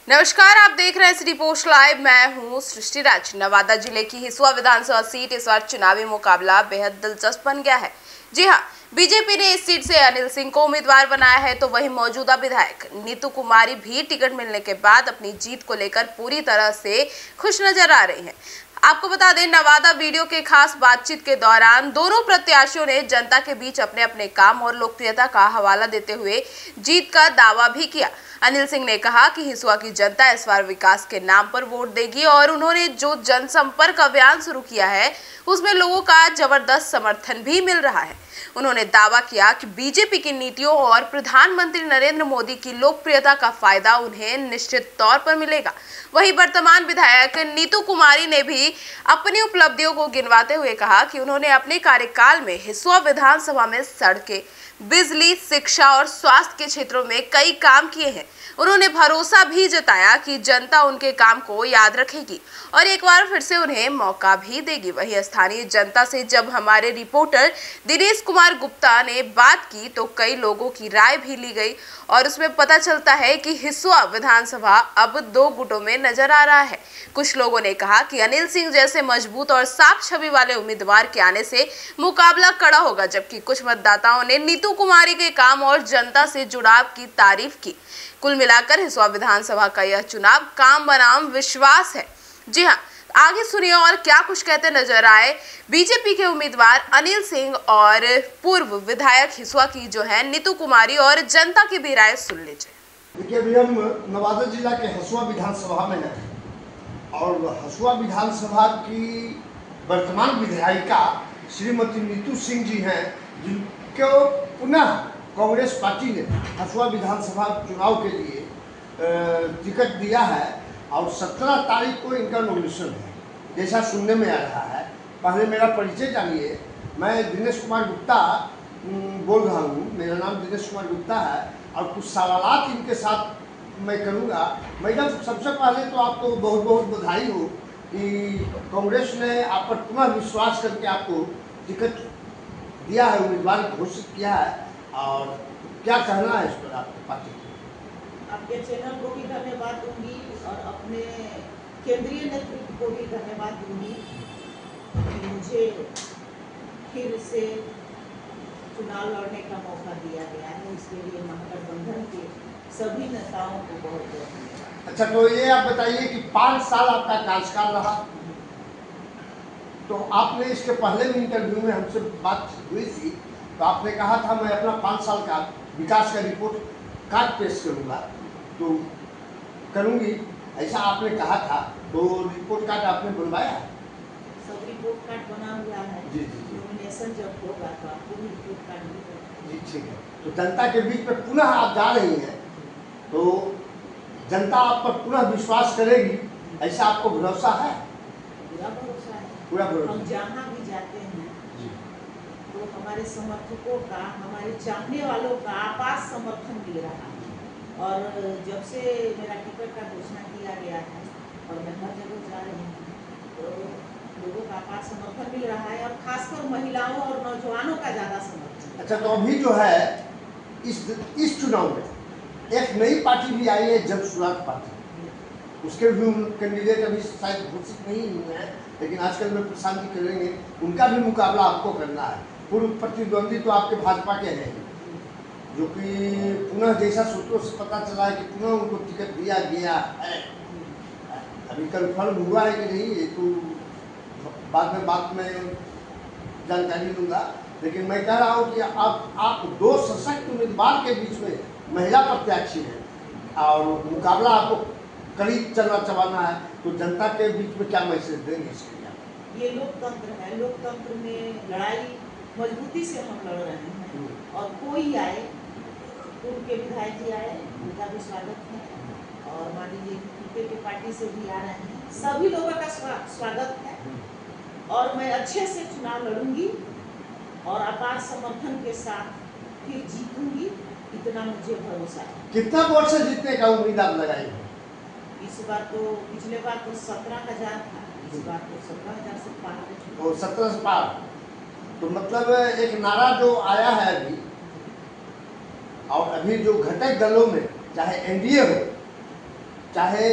नमस्कार, आप देख रहे हैं सिटी पोस्ट लाइव। मैं हूं सृष्टि राज। नवादा जिले की हिसुआ विधानसभा सीट इस बार चुनावी मुकाबला बेहद दिलचस्प बन गया है। जी हां, बीजेपी ने इस सीट से अनिल सिंह को उम्मीदवार बनाया है, तो वहीं मौजूदा विधायक नीतू कुमारी भी टिकट मिलने के बाद अपनी जीत को लेकर पूरी तरह से खुश नजर आ रही हैं। आपको बता दें, नवादा वीडियो के खास बातचीत के दौरान दोनों प्रत्याशियों ने जनता के बीच अपने अपने काम और लोकप्रियता का हवाला देते हुए जीत का दावा भी किया। अनिल सिंह ने कहा कि हिसुआ की जनता इस बार विकास के नाम पर वोट देगी और उन्होंने जो जनसंपर्क अभियान शुरू किया है उसमें लोगों का जबरदस्त समर्थन भी मिल रहा है। उन्होंने दावा किया कि बीजेपी की नीतियों और प्रधानमंत्री नरेंद्र मोदी की लोकप्रियता का फायदा उन्हें निश्चित तौर पर मिलेगा। वहीं वर्तमान विधायक नीतू कुमारी ने भी अपनी उपलब्धियों को गिनवाते हुए कहा कि उन्होंने अपने कार्यकाल में हिसुआ विधानसभा में सड़कें, बिजली, शिक्षा और स्वास्थ्य के क्षेत्रों में कई काम किए हैं। उन्होंने भरोसा भी जताया कि जनता उनके काम को याद रखेगी और एक बार फिर से उन्हें मौका भी देगी। वहीं स्थानीय जनता से जब हमारे रिपोर्टर दिनेश कुमार गुप्ता ने बात की तो कई लोगों की राय भी ली गई और उसमें पता चलता है कि हिसुआ विधानसभा अब दो गुटों में नजर आ रहा है। कुछ लोगों ने कहा कि अनिल सिंह जैसे मजबूत और साफ छवि वाले उम्मीदवार के आने से मुकाबला कड़ा होगा, जबकि कुछ मतदाताओं ने नीतू कुमारी के काम और जनता से जुड़ाव की तारीफ की। कुल मिलाकर हिसुआ विधानसभा का यह चुनाव काम बनाम विश्वास है। जी हां, आगे सुनिए और क्या कुछ कहते नजर आए बीजेपी के उम्मीदवार अनिल सिंह और पूर्व विधायक हिसुआ की जो है नीतू कुमारी, और जनता की भी राय सुन लीजिए। देखिए, अभी हम नवादा जिला के हिसुआ विधानसभा में हैं और हिसुआ विधानसभा की वर्तमान विधायिका श्रीमती नीतू सिंह जी हैं, जिनको पुनः कांग्रेस पार्टी ने हिसुआ विधानसभा चुनाव के लिए टिकट दिया है और 17 तारीख को इनका नॉमिनेशन है, जैसा सुनने में आ रहा है। पहले मेरा परिचय जानिए। मैं दिनेश कुमार गुप्ता बोल रहा हूँ। मेरा नाम दिनेश कुमार गुप्ता है और कुछ सवालात इनके साथ मैं करूँगा। मैडम, सबसे पहले तो आपको बहुत बहुत बधाई हो कि कांग्रेस ने आप पर पुनः विश्वास करके आपको टिकट दिया है, उम्मीदवार घोषित किया है। और क्या कहना है इस पर आपके पार्टी को? आपके चैनल को भी धन्यवाद दूंगी और अपने केंद्रीय नेतृत्व को भी धन्यवाद दूंगी कि मुझे फिर से चुनाव लड़ने का मौका दिया गया है। इसके लिए महागठबंधन के सभी नेताओं को बहुत बहुत धन्यवाद। अच्छा, तो ये आप बताइए कि 5 साल आपका कार्यकाल रहा, तो आपने इसके पहले भी इंटरव्यू में हमसे बात हुई थी, तो आपने कहा था मैं अपना 5 साल का विकास का रिपोर्ट कार्ड पेश करूंगा, तो करूंगी, ऐसा आपने कहा था। तो रिपोर्ट कार्ड आपने बनवाया? सब रिपोर्ट कार्ड बना हुआ है। जी जी जी। नॉमिनेशन जब होगा तो आपको भी रिपोर्ट कार्ड मिलेगा। जी, ठीक है। तो जनता के बीच में पुनः आप जा रही हैं, तो जनता आप पर पुनः विश्वास करेगी, ऐसा आपको भरोसा है? पूरा भरोसा है। पूरा भरोसा। हम जहाँ भी जाते हैं तो हमारे समर्थकों का, हमारे चाहने वालों का आपार समर्थन मिल रहा है। और जब से मेरा टिकट का घोषणा किया गया है और मैं हर जगह जा रही हूँ तो लोगों का आपार समर्थन मिल रहा है और खासकर महिलाओं और नौजवानों का ज़्यादा समर्थन। अच्छा, तो अभी जो है इस चुनाव में एक नई पार्टी भी आई है, जन सुराग पार्टी। उसके भी कैंडिडेट अभी शायद घोषित नहीं हुए हैं, लेकिन आजकल में प्रशांत जी करेंगे, उनका भी मुकाबला आपको करना है। पूर्व प्रतिद्वंदी तो आपके भाजपा के हैं, जो कि पुनः जैसा सूत्रों से पता चला है कि पुनः उनको टिकट दिया गया है। अभी कन्फर्म हुआ है कि नहीं, ये तो बाद में जानकारी दूंगा। लेकिन मैं कह रहा हूँ कि आप दो सशक्त उम्मीदवार के बीच में महिला प्रत्याशी हैं और मुकाबला आपको करीब चलना है, तो जनता के बीच में क्या मैसेज देंगे इसके लिए? ये लोकतंत्र है। लोकतंत्र में लड़ाई मजबूती से हम लड़ रहे हैं और कोई आए, पूर्व के विधायक जी आए, उनका भी स्वागत है और मान लीजिए पीपे की पार्टी से भी आ रहे हैं, सभी लोगों का स्वागत है और मैं अच्छे से चुनाव लड़ूंगी और अपार समर्थन के साथ फिर जीतूंगी, इतना मुझे भरोसा है। कितना वोट से जीतने का उम्मीद आप लगाएंगे? इस बार तो, पिछले बार तो 17,000 था, इस बार तो 17,000 से पार। और 17 से पार, तो मतलब एक नारा जो आया है अभी और अभी जो घटक दलों में चाहे एनडीए हो चाहे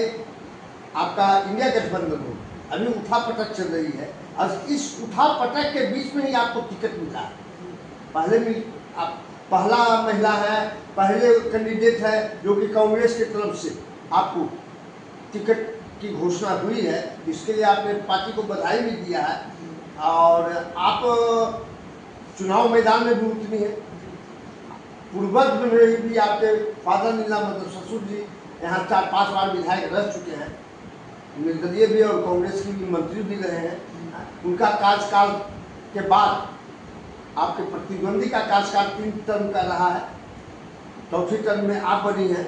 आपका इंडिया गठबंधन हो, अभी उठापटक चल रही है और इस उठापटक के बीच में ही आपको टिकट मिला है। पहले भी आप पहला महिला है, पहले कैंडिडेट है जो कि कांग्रेस की तरफ से आपको टिकट की घोषणा हुई है, इसके लिए आपने पार्टी को बधाई भी दिया है और आप चुनाव मैदान में भी उतरी है। पूर्वज में भी आपके फादर नीला मतलब ससुर जी यहाँ 4-5 बार विधायक रह चुके हैं, निर्दलीय भी और कांग्रेस की भी मंत्री भी रहे हैं। उनका कार्यकाल के बाद आपके प्रतिद्वंदी का कार्यकाल 3 टर्म का रहा है, चौथी टर्म में आप बनी हैं,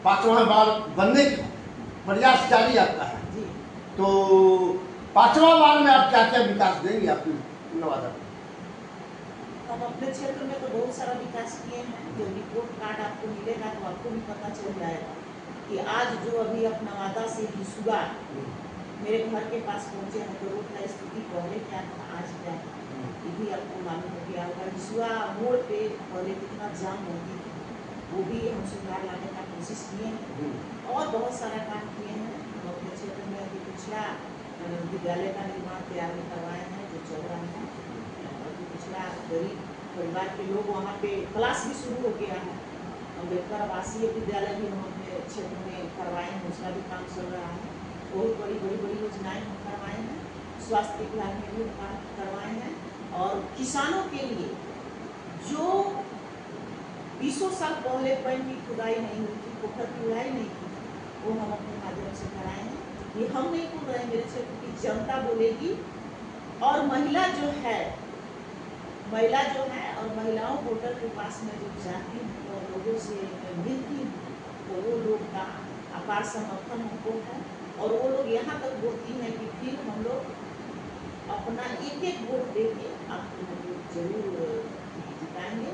5वां बार बनने की प्रयास जारी आपका है। तो 5वां बार में आप क्या क्या विकास देंगे आपकी नवादा में? हम अपने क्षेत्र में तो बहुत सारा विकास किए हैं। जो रिपोर्ट कार्ड आपको मिलेगा तो आपको भी पता चल जाएगा कि आज जो अभी अब नवादा से हिसुआ मेरे घर के पास पहुंचे हैं तो रोड का स्थिति पहले क्या था आज क्या है ये भी आपको मालूम हो गया होगा। हिसुआ मोड़ पे पहले कितना जाम होती थी, वो भी हम सुधार लाने का कोशिश किए हैं और बहुत सारा काम किए हैं। हम अपने क्षेत्र में अभी पिछड़ा विद्यालय का निर्माण तैयार करवाए हैं जो चल रहा है। अभी पिछड़ा गरीब परिवार के लोग वहाँ पे क्लास भी शुरू हो गया है। अम्बेडकर आवासीय विद्यालय भी हम अपने क्षेत्र में करवाए हैं, उसका भी काम चल रहा है। बहुत बड़ी योजनाएं हम करवाए हैं, स्वास्थ्य विभाग में भी काम करवाए हैं और किसानों के लिए जो 20 साल पहले पैन की खुदाई नहीं हुई थी, पोखर की उड़ाई नहीं की, वो हम अपने माध्यम से कराए हैं। ये हम नहीं बोल रहे हैं, मेरे क्षेत्र की जनता बोलेगी। और महिला जो है और महिलाओं वोटर के पास में जो जाती हूँ और लोगों से मिलती हूँ तो वो लोग का अपार समर्थन हमको है और वो लोग यहाँ तक बोलती हैं कि फिर हम लोग अपना एक वोट दे के आपको जरूर जिताएंगे।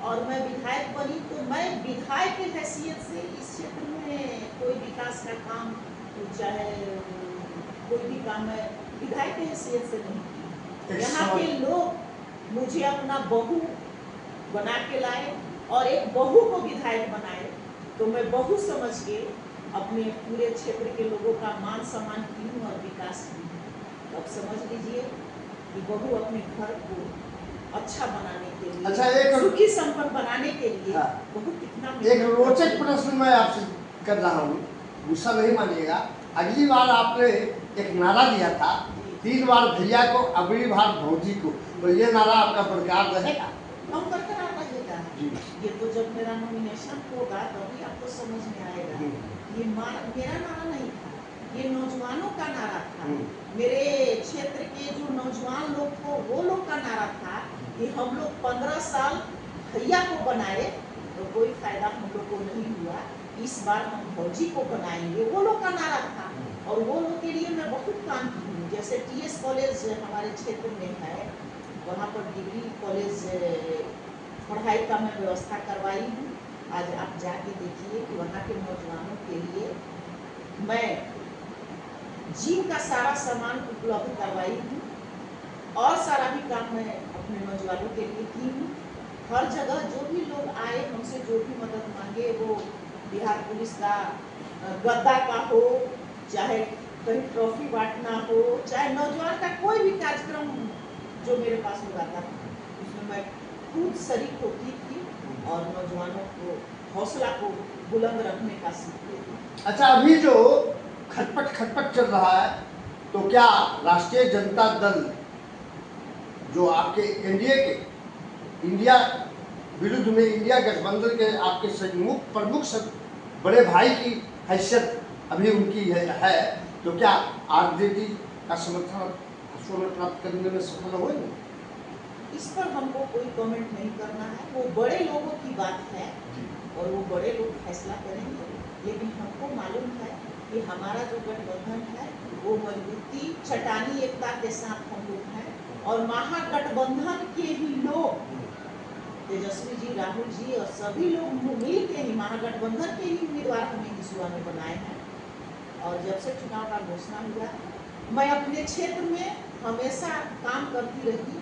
और मैं विधायक बनी तो मैं विधायक की हैसियत से इस क्षेत्र में कोई विकास का काम चाहे कोई भी काम मैं विधायक की हैसियत से नहीं की। यहाँ के लोग मुझे अपना बहू बना के लाए और एक बहू को विधायक बनाए तो मैं बहू समझ के अपने पूरे क्षेत्र के लोगों का मान सम्मान की हूँ और विकास की हूँ। अब समझ लीजिए कि बहू अपने घर को अच्छा बनाने के लिए, सुखी संपन्न बनाने के लिए बहुत कितना। एक रोचक प्रश्न मैं आपसे कर रहा हूँ, गुस्सा नहीं मानिएगा। अगली बार आपने एक नारा दिया था 3 बार भैया को, अगली बार भौजी को, तो ये नारा आपका बरकरार रहेगा? हम बरकरार रहेगा। ये तो जब मेरा नॉमिनेशन होगा तभी आपको समझ में आएगा। ये मेरा नारा नहीं था, ये नौजवानों का नारा था। मेरे क्षेत्र के जो नौजवान लोग थे वो लोग का नारा था कि हम लोग 15 साल भैया को बनाए तो कोई फायदा हम लोग को नहीं हुआ, इस बार हम भौजी को बनाएंगे, वो लोग का नारा था। और वो लोग के लिए मैं बहुत काम की हूँ। जैसे टीएस कॉलेज हमारे क्षेत्र में है, वहाँ पर डिग्री कॉलेज पढ़ाई का मैं व्यवस्था करवाई हूँ। आज आप जाके देखिए कि वहाँ के नौजवानों के लिए मैं जिम का सारा सामान उपलब्ध करवाई हूँ और सारा भी काम मैं अपने नौजवानों के लिए की हूँ। हर जगह जो भी लोग आए हमसे जो भी मदद मांगे, वो बिहार पुलिस का गद्दा का हो, चाहे कहीं ट्रॉफी बांटना हो, चाहे नौजवान का कोई भी कार्यक्रम जो मेरे पास हो जाता था उसमें मैं खुद शरीक होती थी और नौजवानों को हौसला को बुलंद रखने का सीख देती। अच्छा, अभी जो खटपट चल रहा है तो क्या राष्ट्रीय जनता दल जो आपके एनडीए के इंडिया विरुद्ध में इंडिया गठबंधन के आपके संयुक्त प्रमुख बड़े भाई की हैसियत अभी उनकी है तो क्या आरजेडी का समर्थन में प्राप्त करने में सफल हो? इस पर हमको कोई कमेंट नहीं करना है, वो बड़े लोगों की बात है और वो बड़े लोग फैसला करेंगे। लेकिन हमको मालूम है कि हमारा जो गठबंधन है वो मजबूती चट्टानी एकता के साथ हम लोग हैं और महागठबंधन के ही लोग तेजस्वी जी, राहुल जी और सभी लोग मिल के ही महागठबंधन के ही उम्मीदवार हमें हिसुआ में बनाए हैं। और जब से चुनाव का घोषणा हुआ मैं अपने क्षेत्र में हमेशा काम करती रही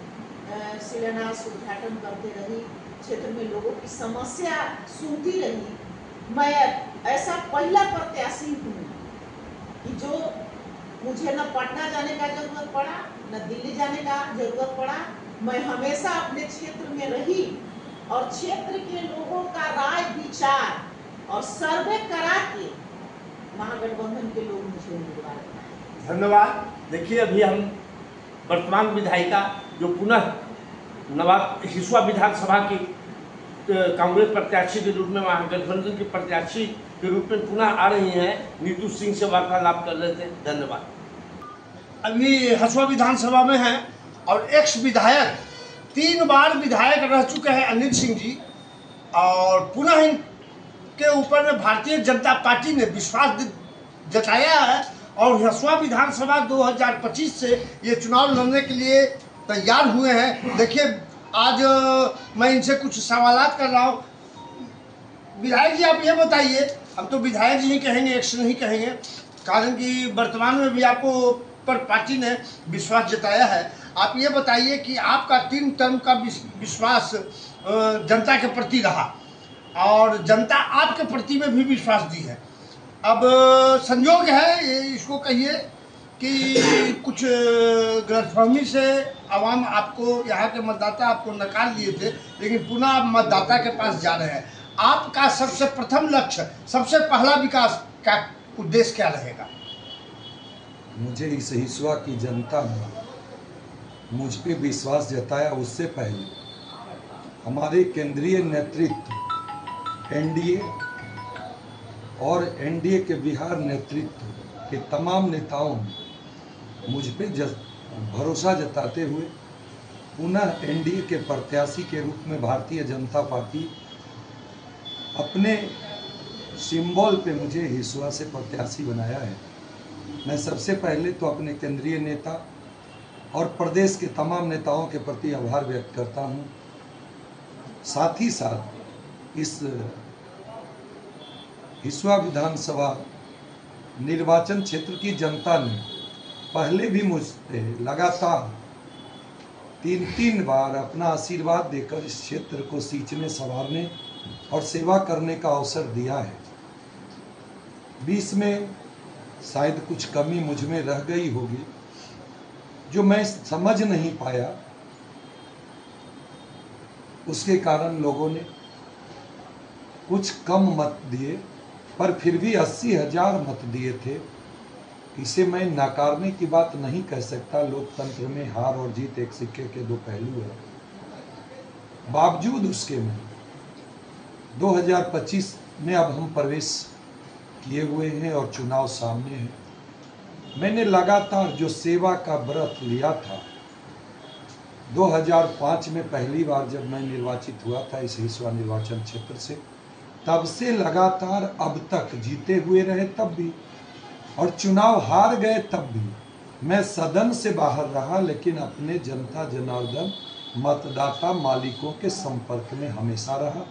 शिलान्यास उद्घाटन करते रही, क्षेत्र में लोगों की समस्या सुनती रही। मैं ऐसा पहला प्रत्याशी हूँ कि जो मुझे न पटना जाने का जरूरत पड़ा, न दिल्ली जाने का जरूरत पड़ा। मैं हमेशा अपने क्षेत्र में रही और क्षेत्र के लोगों का राय विचार और सर्वे करा के महागठबंधन के लोग मुझे उम्मीदवार बनाए। धन्यवाद। देखिए, अभी हम वर्तमान विधायिका जो पुनः नवाब हिसुआ विधानसभा की कांग्रेस प्रत्याशी के रूप में, महागठबंधन की प्रत्याशी के रूप में पुनः आ रही हैं, नीतू सिंह से वार्तालाप कर रहे थे। धन्यवाद। अभी हसुआ विधानसभा में हैं और एक्स विधायक 3 बार विधायक रह चुके हैं अनिल सिंह जी, और पुनः इनके ऊपर में भारतीय जनता पार्टी ने विश्वास जताया है और हसुआ विधानसभा 2025 से ये चुनाव लड़ने के लिए तैयार हुए हैं। देखिए, आज मैं इनसे कुछ सवालात कर रहा हूँ। विधायक जी, आप ये बताइए, हम तो विधायक जी ही कहेंगे, एक्स नहीं कहेंगे, कारण कि वर्तमान में भी आपको पर पार्टी ने विश्वास जताया है। आप ये बताइए कि आपका 3 टर्म का विश्वास जनता के प्रति रहा और जनता आपके प्रति में भी विश्वास दी है। अब संयोग है, इसको कहिए कि कुछ गलतफहमी से आवाम आपको, यहाँ के मतदाता आपको नकार लिए थे, लेकिन पुनः आप मतदाता के पास जा रहे हैं। आपका सबसे प्रथम लक्ष्य, सबसे पहला विकास का उद्देश्य क्या रहेगा? मुझे इस हिसुआ की जनता ने मुझ पे विश्वास जताया, उससे पहले हमारे केंद्रीय नेतृत्व एनडीए और एनडीए के बिहार नेतृत्व के तमाम नेताओं ने मुझ पे भरोसा जताते हुए पुनः एनडीए के प्रत्याशी के रूप में भारतीय जनता पार्टी अपने सिंबल पे मुझे हिसुआ से प्रत्याशी बनाया है। मैं सबसे पहले तो अपने केंद्रीय नेता और प्रदेश के तमाम नेताओं के प्रति आभार व्यक्त करता हूं। साथ ही साथ इस हिसुआ विधानसभा निर्वाचन क्षेत्र की जनता ने पहले भी मुझ पे लगातार 3 बार अपना आशीर्वाद देकर इस क्षेत्र को सींचने, संवारने और सेवा करने का अवसर दिया है। 20 में शायद कुछ कमी मुझ में रह गई होगी जो मैं समझ नहीं पाया, उसके कारण लोगों ने कुछ कम मत दिए, पर फिर भी 80,000 मत दिए थे। इसे मैं नकारने की बात नहीं कह सकता। लोकतंत्र में हार और जीत एक सिक्के के 2 पहलू है। बावजूद उसके में 2025 में अब हम प्रवेश किए हुए हैं और चुनाव सामने है। मैंने लगातार जो सेवा का व्रत लिया था, 2005 में पहली बार जब मैं निर्वाचित हुआ था इस हिसुआ निर्वाचन क्षेत्र से, तब से लगातार अब तक जीते हुए रहे तब भी, और चुनाव हार गए तब भी मैं सदन से बाहर रहा, लेकिन अपने जनता जनार्दन मतदाता मालिकों के संपर्क में हमेशा रहा।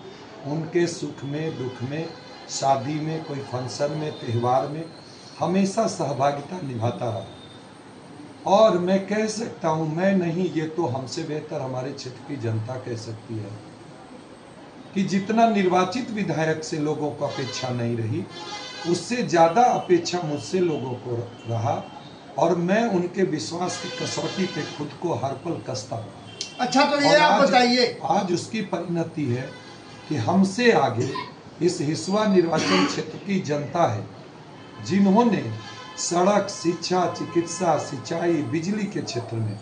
उनके सुख में, दुख में, शादी में, कोई फंक्शन में, त्यौहार में हमेशा सहभागिता निभाता रहा। और मैं कह सकता हूं, मैं नहीं, ये तो हमसे बेहतर हमारे क्षेत्र की जनता कह सकती है कि जितना निर्वाचित विधायक से लोगों को अपेक्षा नहीं रही, उससे ज़्यादा अपेक्षा मुझसे लोगों को रहा, और मैं उनके विश्वास की कसौटी पे खुद को हर पल कसता रहा। अच्छा, तो ये आप बताइए, आज उसकी परिणति है कि हमसे आगे इस हिसुआ निर्वाचन क्षेत्र की जनता है, जिन्होंने सड़क, शिक्षा, चिकित्सा, सिंचाई, बिजली के क्षेत्र में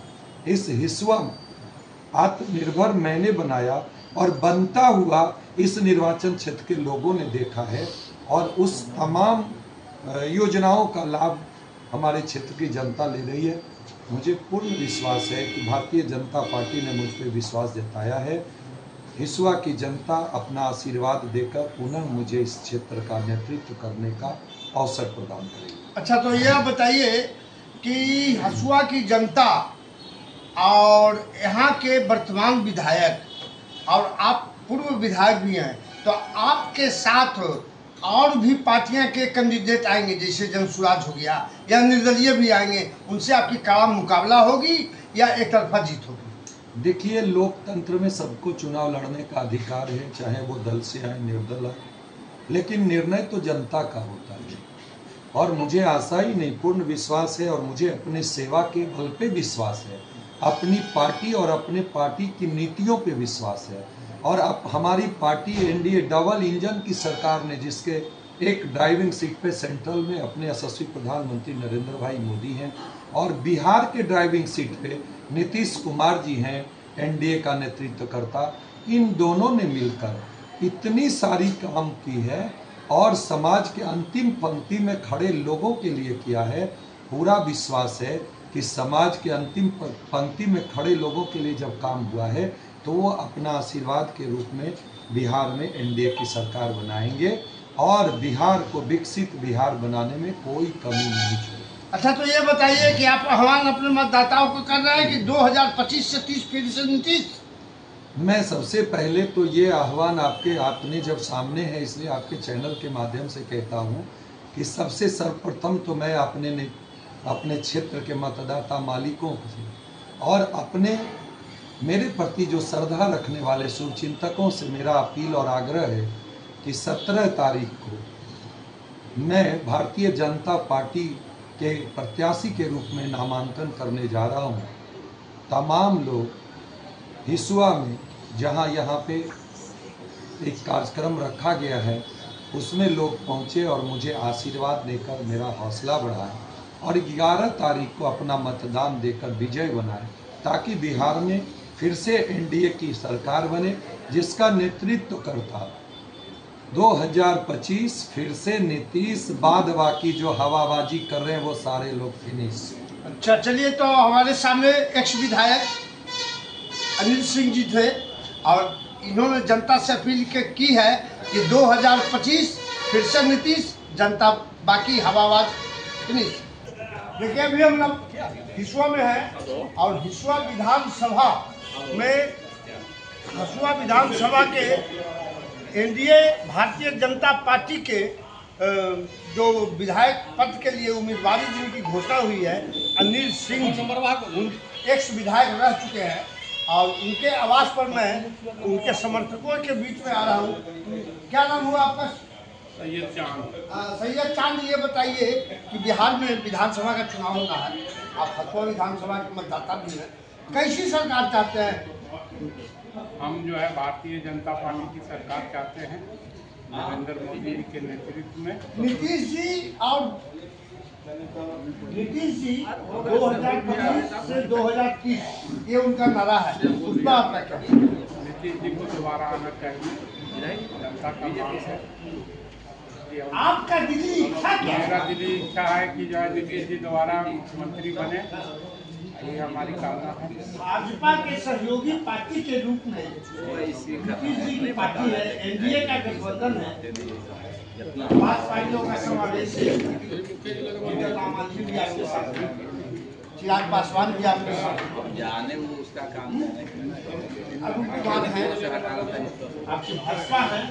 इस हिसुआ आत्मनिर्भर मैंने बनाया और बनता हुआ इस निर्वाचन क्षेत्र के लोगों ने देखा है, और उस तमाम योजनाओं का लाभ हमारे क्षेत्र की जनता ले रही है। मुझे पूर्ण विश्वास है कि भारतीय जनता पार्टी ने मुझ पर विश्वास जताया है। हिसुआ की जनता अपना आशीर्वाद देकर पुनः मुझे इस क्षेत्र का नेतृत्व करने का अवसर प्रदान करेगी। अच्छा, तो ये आप बताइए कि हसुआ की जनता और यहाँ के वर्तमान विधायक और आप पूर्व विधायक भी हैं, तो आपके साथ और भी पार्टियां के कैंडिडेट आएंगे, जैसे जनसुराज हो गया या निर्दलीय भी आएंगे, उनसे आपकी कड़ा मुकाबला होगी या एक तरफा जीत होगी? देखिए, लोकतंत्र में सबको चुनाव लड़ने का अधिकार है, चाहे वो दल से आए निर्दल आए, लेकिन निर्णय तो जनता का होता है। और मुझे आशा ही नहीं, पूर्ण विश्वास है, और मुझे अपने सेवा के बल पे विश्वास है, अपनी पार्टी और अपने पार्टी की नीतियों पे विश्वास है। और अब हमारी पार्टी एनडीए डबल इंजन की सरकार ने, जिसके एक ड्राइविंग सीट पे सेंट्रल में अपने यशस्वी प्रधानमंत्री नरेंद्र भाई मोदी हैं, और बिहार के ड्राइविंग सीट पे नीतीश कुमार जी हैं, एनडीए का नेतृत्व करता। इन दोनों ने मिलकर इतनी सारी काम की है और समाज के अंतिम पंक्ति में खड़े लोगों के लिए किया है। पूरा विश्वास है कि समाज के अंतिम पंक्ति में खड़े लोगों के लिए जब काम हुआ है तो वो अपना आशीर्वाद के रूप में बिहार में एनडीए की सरकार बनाएंगे और बिहार को विकसित बिहार बनाने में कोई कमी नहीं छोड़ेंगे। अच्छा, तो ये बताइए कि आप आह्वान अपने मतदाताओं को कर रहे हैं कि 2025 से 30 फिर से नीतीश? मैं सबसे पहले तो ये आह्वान आपने जब सामने है, इसलिए आपके चैनल के माध्यम से कहता हूँ कि सबसे सर्वप्रथम तो मैं अपने क्षेत्र के मतदाता मालिकों से और अपने मेरे प्रति जो श्रद्धा रखने वाले शुभचिंतकों से मेरा अपील और आग्रह है कि 17 तारीख को मैं भारतीय जनता पार्टी के प्रत्याशी के रूप में नामांकन करने जा रहा हूँ। तमाम लोग हिसुआ में, जहाँ यहाँ पे एक कार्यक्रम रखा गया है, उसमें लोग पहुँचे और मुझे आशीर्वाद देकर मेरा हौसला बढ़ाएं और 11 तारीख को अपना मतदान देकर विजय बनाएं, ताकि बिहार में फिर से एनडीए की सरकार बने, जिसका नेतृत्व करता 2025 फिर से नीतीश। बाद बाकी जो हवाबाजी कर रहे हैं वो सारे लोग फिनिश। अच्छा, चलिए, तो हमारे सामने एक्स विधायक अनिल सिंह जी थे और इन्होंने जनता से अपील की है कि 2025 फिर से नीतीश, जनता बाकी हवाबाज फिनिश। देखिए, अभी हम लोग हिसुआ में हैं और हिसुआ विधानसभा में, हिसुआ विधानसभा के एनडीए भारतीय जनता पार्टी के जो विधायक पद के लिए उम्मीदवारी जिनकी घोषणा हुई है, अनिल सिंह एक्स विधायक रह चुके हैं और उनके आवास पर मैं उनके समर्थकों के बीच में आ रहा हूँ। क्या नाम हुआ आपका? सैयद चांद। सैयद चांद, ये बताइए कि बिहार में विधानसभा का चुनाव होना है, आप हिसुआ विधानसभा के मतदाता भी हैं, कैसी सरकार चाहते हैं? हम जो है भारतीय जनता पार्टी की सरकार चाहते हैं, नरेंद्र मोदी जी के नेतृत्व में। नीतीश जी 2025 से 2030 ये उनका नारा है, उस पर आपका क्या? नीतीश जी को दोबारा आना चाहिए, जनता का मांग है। आपका दिली इच्छा क्या है? मेरा दिली इच्छा है कि जो है नीतीश जी दोबारा मुख्यमंत्री बने, ये हमारी कामना है। भाजपा के सहयोगी पार्टी के रूप में नीतीश जी की पार्टी है, एनडीए का गठबंधन है, 5 पार्टियों का समावेश है, आम आदमी भी आपके साथ है, चिराग पासवान भी आपके साथ जाने वो उसका काम अरुण कुमार है, आपकी भाजपा है।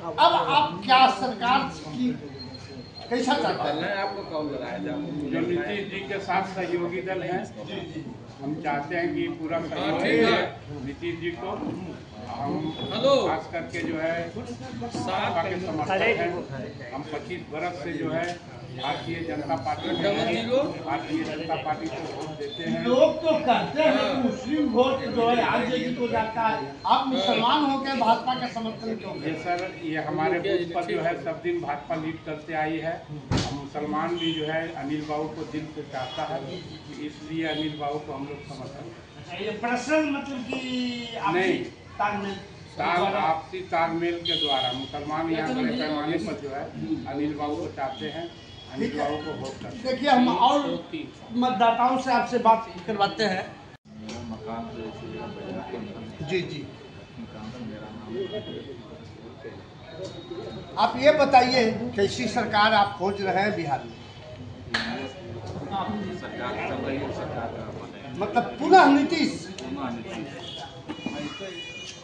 अब आप क्या सरकार की कैसा चाहता है? आपको कौन लगाया जो नीतीश जी के साथ सहयोगी दल है, हम चाहते हैं कि पूरा सहयोग है नीतीश जी को। हम खास करके जो है भाजपा के समर्थक हैं। हम 25 बरस से जो है भारतीय जनता पार्टी को वोट देते हैं। लोग तो कहते हैं मुस्लिम वोट जो है आज को जाता है, आप मुसलमान होकर भाजपा का समर्थन क्यों? ये सर, ये हमारे बूथ पर जो है सब दिन भाजपा लीड करते आई है। हम मुसलमान भी जो है अनिल बाबू को दिल से चाहता है, इसलिए अनिल बाबू को हम लोग समर्थन। ये पर्सनल मतलब कि नहीं, आपसी तालमेल के द्वारा मुसलमान यहाँ बड़े पैमाने पर जो है अनिल बाबू को चाहते हैं, अनिल बाबू को वोट करते हैं। देखिए, हम और मतदाताओं से आपसे बात करवाते हैं। जी जी, आप ये बताइए कैसी सरकार आप खोज रहे हैं बिहार में? मतलब पुनः नीतीश।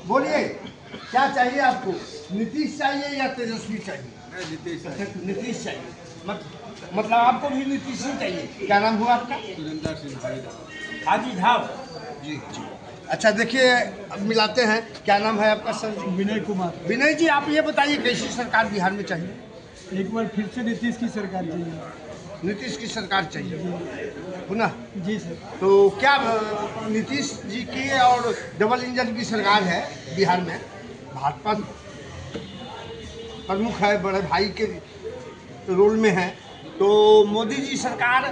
बोलिए, क्या चाहिए आपको? नीतीश चाहिए या तेजस्वी चाहिए? नीतीश चाहिए। मतलब आपको भी नीतीश ही चाहिए। क्या नाम हुआ आपका? सुरेंद्र सिंह हाजी ढाब जी। अच्छा देखिए, अब मिलाते हैं। क्या नाम है आपका सर? विनय कुमार। विनय जी, आप ये बताइए कैसी सरकार बिहार में चाहिए? एक बार फिर से नीतीश की सरकार चाहिए। नीतीश की सरकार चाहिए पुनः? जी सर। तो क्या नीतीश जी की और डबल इंजन की सरकार है बिहार में, भाजपा प्रमुख है, बड़े भाई के रोल में है, तो मोदी जी सरकार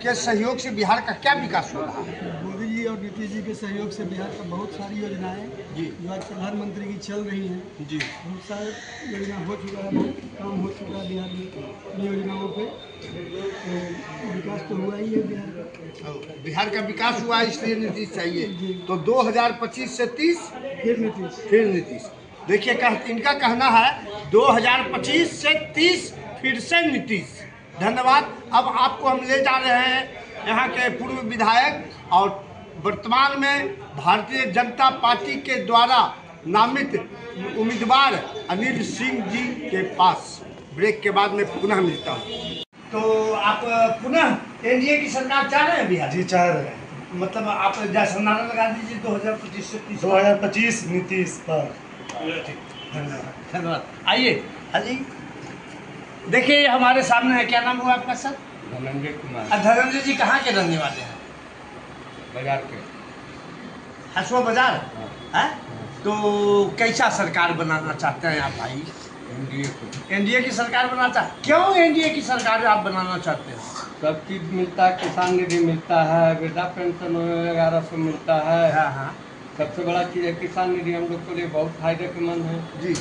के सहयोग से बिहार का क्या विकास हो रहा है? मोदी जी और नीतीश जी के सहयोग से बिहार का बहुत सारी योजनाएं जी जो आज प्रधानमंत्री की चल रही हैं, जी बहुत सारे योजना हो चुका है, बहुत काम हो चुका है बिहार में इन योजनाओं पे। तो विकास तो हुआ ही है बिहार का। बिहार का विकास हुआ, इसलिए नीतीश चाहिए। तो 2025 से 30 फिर नीतीश। फिर नीतीश। देखिए, इनका कहना है 2025 से 30 फिर से नीतीश। धन्यवाद। अब आपको हम ले जा रहे हैं यहाँ के पूर्व विधायक और वर्तमान में भारतीय जनता पार्टी के द्वारा नामित उम्मीदवार अनिल सिंह जी के पास। ब्रेक के बाद मैं पुनः मिलता हूँ। तो आप पुनः एनडीए की सरकार चाह रहे हैं बिहार? जी चाह रहे हैं। मतलब आप जैसा नारा लगा दीजिए 2025 से 30। 2025 नीतीश पर। धन्यवाद धन्यवाद। आइए हाजी, देखिए हमारे सामने है। क्या नाम हुआ आपका सर? धनंजय कुमार। धनंजय जी कहाँ के रहने वाले हैं? बाजार के। हसुआ बाजार है। तो कैसा सरकार बनाना चाहते हैं आप भाई? एनडीए को एनडीए की सरकार बनाना चाहते? क्यों एनडीए की सरकार आप बनाना चाहते हैं? सब चीज मिलता है, किसान निधि मिलता है, वृद्धा पेंशन 1100 मिलता है। हाँ सबसे बड़ा चीज है किसान निधि, हम लोग के लिए बहुत फायदेमंद है। जी।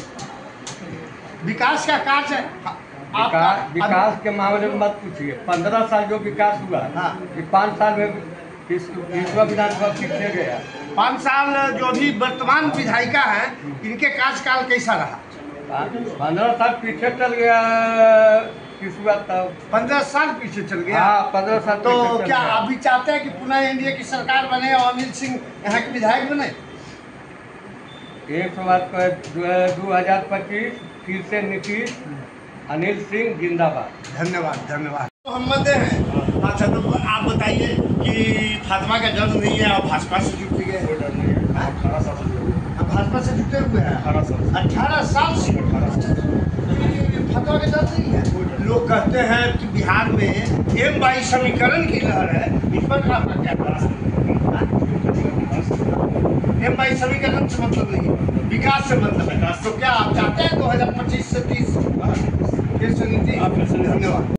विकास का कार्य विकास के मामले में मत पूछिए। 15 साल जो विकास हुआ, हाँ। कि 5 साल में विधानसभा पीछे गया। 5 साल जो भी वर्तमान विधायिका हैं, इनके कार्यकाल कैसा रहा? 15 साल पीछे चल गया। किस बात तब 15 साल पीछे चल गया। हाँ, 15 साल तो पीछे चल क्या गया। आप भी चाहते हैं कि पुनः एनडीए की सरकार बने और अनिल सिंह यहाँ के विधायक बने? एक बात को 2025 फिर से नीतीश, अनिल सिंह जिंदाबाद। धन्यवाद धन्यवाद। मोहम्मद हैं। अच्छा, तो आप बताइए कि फातिमा का जन्म नहीं है और भाजपा से जुट गए? भाजपा से जुटे हुए हैं 18 साल से। फातिमा का जन्म नहीं है। लोग कहते हैं कि बिहार में M-22 समीकरण की लहर है, इस पर आपका क्या कहना है? M-22 समीकरण से मतलब नहीं, विकास से मतलब है। तो क्या आप चाहते हैं 2025 से 30 फिर से नीति? धन्यवाद।